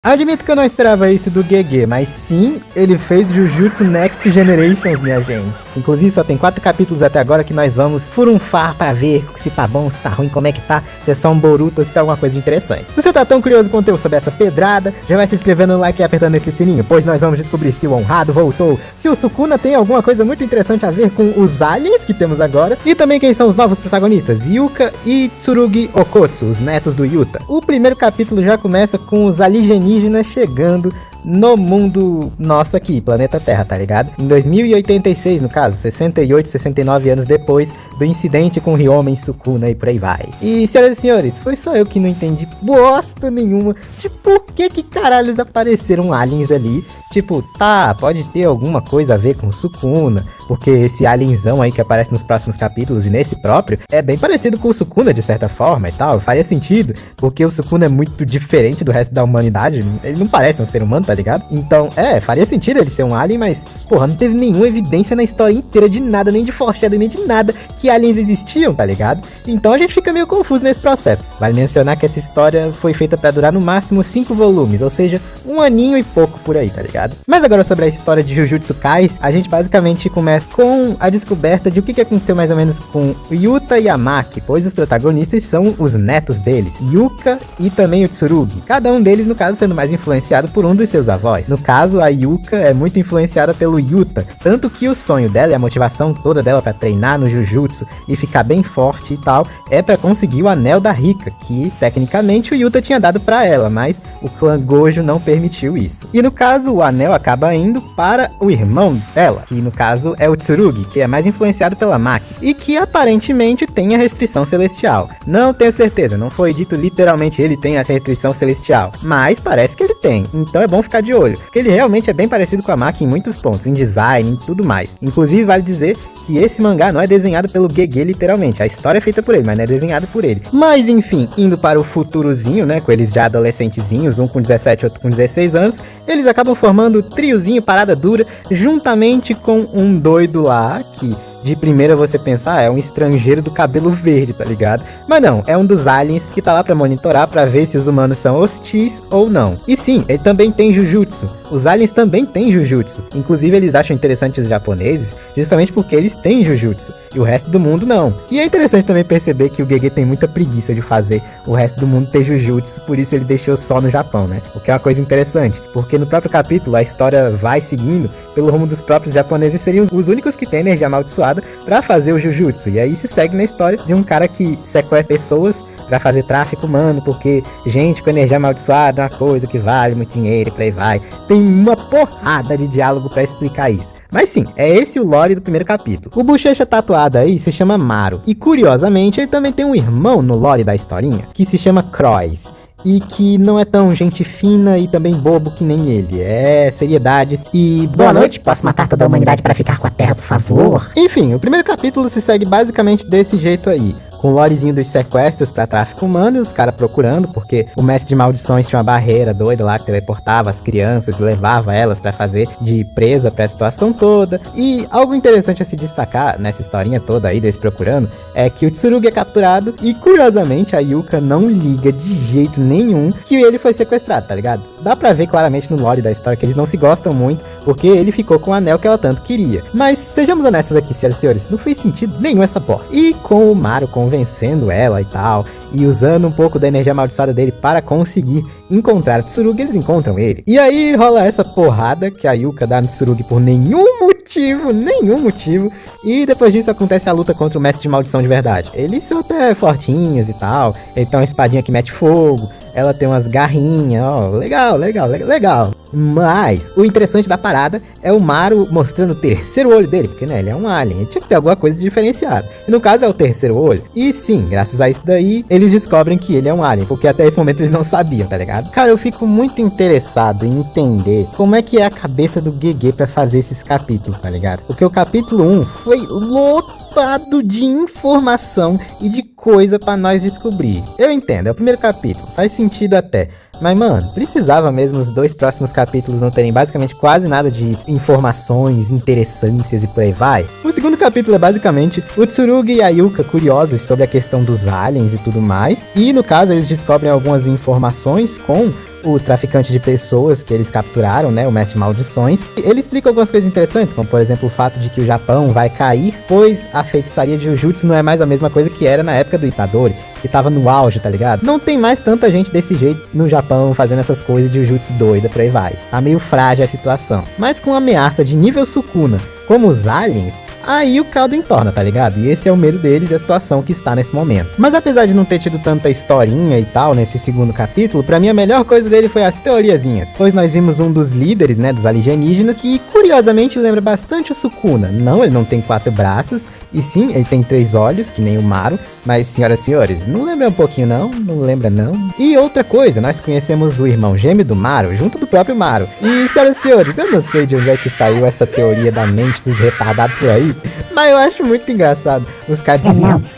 Admito que eu não esperava isso do GG, mas sim, ele fez Jujutsu Next Generations, minha gente. Inclusive só tem 4 capítulos até agora que nós vamos furunfar pra ver se tá bom, se tá ruim, como é que tá, se é só um Boruto ou se tem alguma coisa de interessante. Se você tá tão curioso quanto eu sobre essa pedrada, já vai se inscrevendo no like e apertando esse sininho, pois nós vamos descobrir se o honrado voltou, se o Sukuna tem alguma coisa muito interessante a ver com os aliens que temos agora, e também quem são os novos protagonistas, Yuka e Tsurugi Okotsu, os netos do Yuta. O primeiro capítulo já começa com os alienígenas chegando no mundo nosso aqui, planeta Terra, tá ligado? Em 2086, no caso, 68, 69 anos depois do incidente com Ryomen, Sukuna e por aí vai. E, senhoras e senhores, foi só eu que não entendi bosta nenhuma de por que caralhos apareceram aliens ali. Tipo, tá, pode ter alguma coisa a ver com Sukuna, porque esse alienzão aí que aparece nos próximos capítulos e nesse próprio, é bem parecido com o Sukuna de certa forma e tal, faria sentido, porque o Sukuna é muito diferente do resto da humanidade, ele não parece um ser humano, tá ligado? Então, faria sentido ele ser um alien, mas, porra, não teve nenhuma evidência na história inteira de nada, nem de foreshadowing, nem de nada que aliens existiam, tá ligado? Então a gente fica meio confuso nesse processo. Vale mencionar que essa história foi feita pra durar no máximo 5 volumes, ou seja, um aninho e pouco por aí, tá ligado? Mas agora sobre a história de Jujutsu Kaisen, a gente basicamente começa com a descoberta de o que aconteceu mais ou menos com Yuta e a Maki, pois os protagonistas são os netos deles, Yuka e também o Tsurugi, cada um deles no caso sendo mais influenciado por um dos seus avós. No caso, a Yuka é muito influenciada pelo Yuta, tanto que o sonho dela e a motivação toda dela pra treinar no Jujutsu e ficar bem forte e tal, é pra conseguir o Anel da Rika, que tecnicamente o Yuta tinha dado pra ela, mas o clã Gojo não permitiu isso. E no caso, o anel acaba indo para o irmão dela, que no caso é o Tsurugi, que é mais influenciado pela Maki, e que aparentemente tem a restrição celestial. Não tenho certeza, não foi dito literalmente ele tem a restrição celestial, mas parece que ele tem, então é bom ficar de olho, porque ele realmente é bem parecido com a Maki em muitos pontos, em design, em tudo mais. Inclusive vale dizer que esse mangá não é desenhado pelo GG literalmente, a história é feita por ele, mas não é desenhado por ele. Mas enfim, indo para o futurozinho, né, com eles já adolescentezinhos, um com 17 outro com 16 anos, eles acabam formando o triozinho Parada Dura, juntamente com um doido lá, que de primeira você pensa, é um estrangeiro do cabelo verde, tá ligado? Mas não, é um dos aliens que tá lá pra monitorar, pra ver se os humanos são hostis ou não. E sim, ele também tem Jujutsu. Os aliens também têm Jujutsu. Inclusive eles acham interessante os japoneses, justamente porque eles têm Jujutsu, e o resto do mundo não. E é interessante também perceber que o GG tem muita preguiça de fazer o resto do mundo ter Jujutsu, por isso ele deixou só no Japão, né? O que é uma coisa interessante, porque no próprio capítulo a história vai seguindo pelo rumo dos próprios japoneses, seriam os únicos que têm energia amaldiçoada pra fazer o Jujutsu. E aí se segue na história de um cara que sequestra pessoas pra fazer tráfico humano, porque gente com energia amaldiçoada é uma coisa que vale muito dinheiro e por aí vai. Tem uma porrada de diálogo pra explicar isso. Mas sim, é esse o lore do primeiro capítulo. O bochecha tatuado aí se chama Maru, e curiosamente ele também tem um irmão no lore da historinha, que se chama Croix, e que não é tão gente fina e também bobo que nem ele. É seriedades e... Boa noite, posso matar toda a humanidade para ficar com a Terra, por favor? Enfim, o primeiro capítulo se segue basicamente desse jeito aí, com o lorezinho dos sequestros pra tráfico humano e os caras procurando, porque o mestre de maldições tinha uma barreira doida lá que teleportava as crianças e levava elas pra fazer de presa pra situação toda. E algo interessante a se destacar nessa historinha toda aí desse procurando é que o Tsurugi é capturado e, curiosamente, a Yuka não liga de jeito nenhum que ele foi sequestrado, tá ligado? Dá pra ver claramente no lore da história que eles não se gostam muito, porque ele ficou com o anel que ela tanto queria. Mas sejamos honestos aqui, senhoras e senhores, não fez sentido nenhum essa bosta. E com o Maru convencendo ela e tal, e usando um pouco da energia amaldiçoada dele para conseguir encontrar o Tsurugi, eles encontram ele. E aí rola essa porrada que a Yuka dá no Tsurugi por nenhum motivo, e depois disso acontece a luta contra o mestre de maldição de verdade. Eles são até fortinhos e tal, ele tem uma espadinha que mete fogo, ela tem umas garrinhas, ó, legal. Mas o interessante da parada é o Maru mostrando o terceiro olho dele, porque né, ele é um alien, ele tinha que ter alguma coisa diferenciada. E no caso é o terceiro olho. E sim, graças a isso daí, eles descobrem que ele é um alien, porque até esse momento eles não sabiam, tá ligado? Cara, eu fico muito interessado em entender como é que é a cabeça do GG pra fazer esses capítulos, tá ligado? Porque o capítulo 1 foi lotado de informação e de coisa pra nós descobrir. Eu entendo, é o primeiro capítulo, faz sentido até. Mas, mano, precisava mesmo os 2 próximos capítulos não terem basicamente quase nada de informações, interessâncias e por aí vai? O segundo capítulo é basicamente o Tsurugi e a Yuka curiosos sobre a questão dos aliens e tudo mais. E, no caso, eles descobrem algumas informações com o traficante de pessoas que eles capturaram, né, o mestre de maldições. Ele explica algumas coisas interessantes, como por exemplo o fato de que o Japão vai cair, pois a feitiçaria de Jujutsu não é mais a mesma coisa que era na época do Itadori, que tava no auge, tá ligado? Não tem mais tanta gente desse jeito no Japão fazendo essas coisas de Jujutsu doida, por aí vai. Tá meio frágil a situação. Mas com ameaça de nível Sukuna, como os aliens, aí o caldo entorna, tá ligado? E esse é o medo deles e a situação que está nesse momento. Mas apesar de não ter tido tanta historinha e tal nesse segundo capítulo, pra mim a melhor coisa dele foi as teoriazinhas. Pois nós vimos um dos líderes, né, dos alienígenas, que curiosamente lembra bastante o Sukuna. Não, ele não tem 4 braços, e sim, ele tem 3 olhos, que nem o Maru. Mas, senhoras e senhores, não lembra um pouquinho não? Não lembra não? E outra coisa, nós conhecemos o irmão gêmeo do Maru, junto do próprio Maru. E, senhoras e senhores, eu não sei de onde é que saiu essa teoria da mente dos retardados por aí, mas eu acho muito engraçado. Os caras...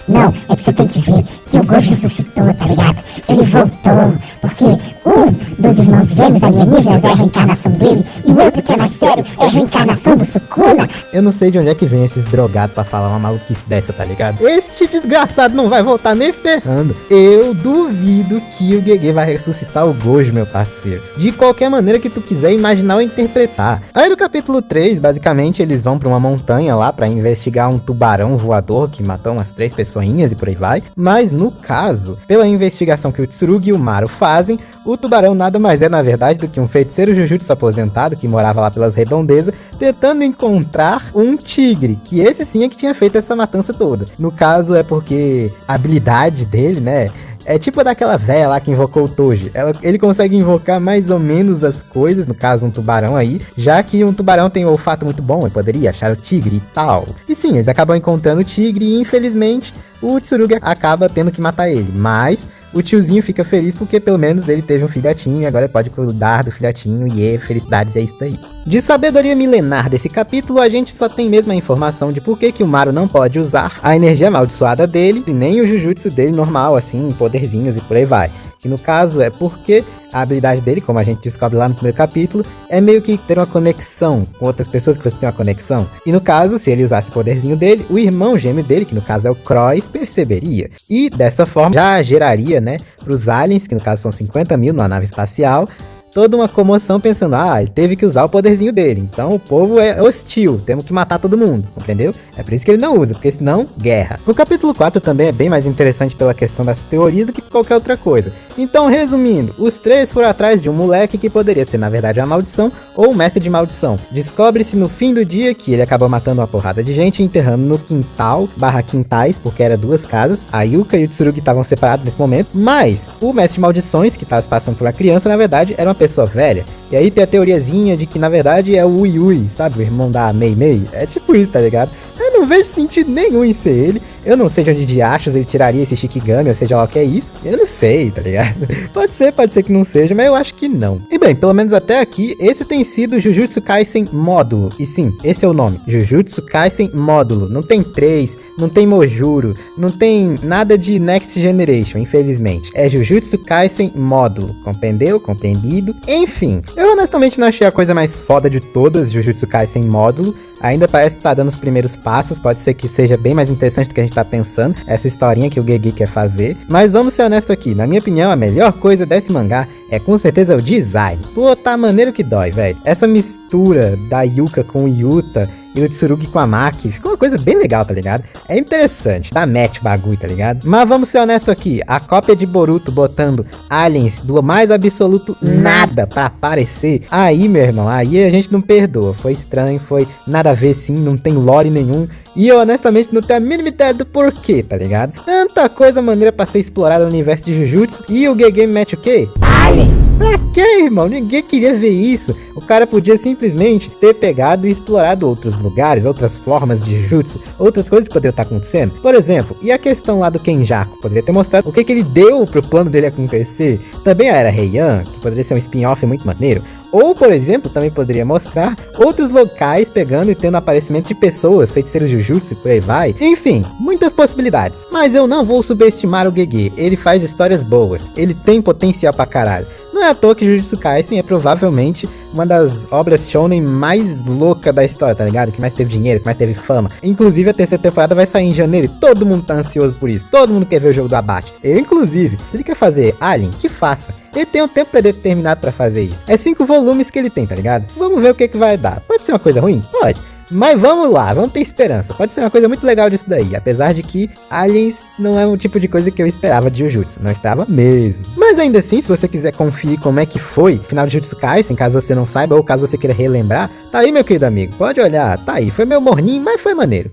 Não, é que você tem que ver que o Gojo ressuscitou, tá ligado? Ele voltou, porque um dos irmãos gêmeos alienígenas é a reencarnação dele, e o outro, que é mais sério, é a reencarnação do Sukuna. Eu não sei de onde é que vem esses drogados pra falar uma maluquice dessa, tá ligado? Este desgraçado não vai voltar nem ferrando. Eu duvido que o Gege vai ressuscitar o Gojo, meu parceiro. De qualquer maneira que tu quiser imaginar ou interpretar. Aí no capítulo 3, basicamente, eles vão pra uma montanha lá pra investigar um tubarão voador que matou umas 3 pessoinhas e por aí vai. Mas no caso, pela investigação que o Tsurugi e o Maru fazem, o tubarão nada mais é na verdade do que um feiticeiro Jujutsu aposentado que morava lá pelas redondezas, tentando encontrar um tigre, que esse sim é que tinha feito essa matança toda. No caso é porque a habilidade dele, né, é tipo daquela véia lá que invocou o Toji. Ele consegue invocar mais ou menos as coisas, no caso um tubarão aí, já que um tubarão tem um olfato muito bom, ele poderia achar o tigre e tal. E sim, eles acabam encontrando o tigre e infelizmente o Tsurugi acaba tendo que matar ele, mas o tiozinho fica feliz porque pelo menos ele teve um filhotinho e agora pode cuidar do filhotinho e felicidades, é isso aí. De sabedoria milenar desse capítulo, a gente só tem mesmo a informação de por que o Maru não pode usar a energia amaldiçoada dele e nem o Jujutsu dele normal, assim, poderzinhos e por aí vai. Que no caso é porque a habilidade dele, como a gente descobre lá no primeiro capítulo, é meio que ter uma conexão com outras pessoas que você tem uma conexão. E no caso, se ele usasse o poderzinho dele, o irmão gêmeo dele, que no caso é o Croix, perceberia. E dessa forma já geraria, né, pros aliens, que no caso são 50 mil numa nave espacial, toda uma comoção pensando, ele teve que usar o poderzinho dele, então o povo é hostil, temos que matar todo mundo, entendeu? É por isso que ele não usa, porque senão, guerra. O capítulo 4 também é bem mais interessante pela questão das teorias do que qualquer outra coisa. Então, resumindo, os 3 foram atrás de um moleque que poderia ser na verdade uma maldição ou um mestre de maldição. Descobre-se no fim do dia que ele acabou matando uma porrada de gente e enterrando no quintais, porque era 2 casas. A Yuka e o Tsurugi estavam separados nesse momento, mas o mestre de maldições, que estava se passando por uma criança, na verdade era uma pessoa velha. E aí tem a teoriazinha de que na verdade é o Yui, sabe, o irmão da Mei Mei. É tipo isso, tá ligado? Eu não vejo sentido nenhum em ser ele. Eu não sei de onde de achos ele tiraria esse Shikigami, ou seja lá o que é isso. Eu não sei, tá ligado? Pode ser que não seja, mas eu acho que não. E bem, pelo menos até aqui, esse tem sido Jujutsu Kaisen Módulo. E sim, esse é o nome, Jujutsu Kaisen Módulo. Não tem 3, não tem Mojuro, não tem nada de Next Generation, infelizmente. É Jujutsu Kaisen Módulo, compreendeu? Compreendido? Enfim, eu honestamente não achei a coisa mais foda de todas, Jujutsu Kaisen Módulo. Ainda parece que tá dando os primeiros passos, pode ser que seja bem mais interessante do que a gente tá pensando, essa historinha que o Gege quer fazer. Mas vamos ser honestos aqui, na minha opinião, a melhor coisa desse mangá é com certeza o design. Pô, tá maneiro que dói, velho. Essa mistura da Yuka com o Yuta e o Tsurugi com a Maki, ficou uma coisa bem legal, tá ligado? É interessante, dá match o bagulho, tá ligado? Mas vamos ser honestos aqui, a cópia de Boruto botando aliens do mais absoluto nada pra aparecer, aí, meu irmão, aí a gente não perdoa. Foi estranho, foi nada a ver sim, não tem lore nenhum. E eu honestamente não tenho a mínima ideia do porquê, tá ligado? Tanta coisa maneira pra ser explorada no universo de Jujutsu, e o Gege mete o quê? Alien! Pra quê, irmão? Ninguém queria ver isso. O cara podia simplesmente ter pegado e explorado outros lugares, outras formas de Jujutsu, outras coisas que poderiam estar acontecendo. Por exemplo, e a questão lá do Kenjaku? Poderia ter mostrado o que ele deu pro plano dele acontecer. Também a Era Heian, que poderia ser um spin-off muito maneiro. Ou, por exemplo, também poderia mostrar outros locais pegando e tendo aparecimento de pessoas, feiticeiros Jujutsu e por aí vai. Enfim, muitas possibilidades. Mas eu não vou subestimar o Gege, ele faz histórias boas, ele tem potencial pra caralho. Não é à toa que Jujutsu Kaisen é provavelmente uma das obras shonen mais loucas da história, tá ligado? Que mais teve dinheiro, que mais teve fama. Inclusive a terceira temporada vai sair em janeiro e todo mundo tá ansioso por isso. Todo mundo quer ver o jogo do abate. Eu, inclusive, se ele quer fazer Alien, que faça. Ele tem um tempo predeterminado pra fazer isso. É 5 volumes que ele tem, tá ligado? Vamos ver o que vai dar. Pode ser uma coisa ruim? Pode. Mas vamos lá, vamos ter esperança. Pode ser uma coisa muito legal disso daí. Apesar de que Aliens não é um tipo de coisa que eu esperava de Jujutsu. Não esperava mesmo. Mas ainda assim, se você quiser conferir como é que foi o final de Jujutsu Kaisen, caso você não saiba ou caso você queira relembrar, tá aí, meu querido amigo. Pode olhar, tá aí. Foi meio morninho, mas foi maneiro.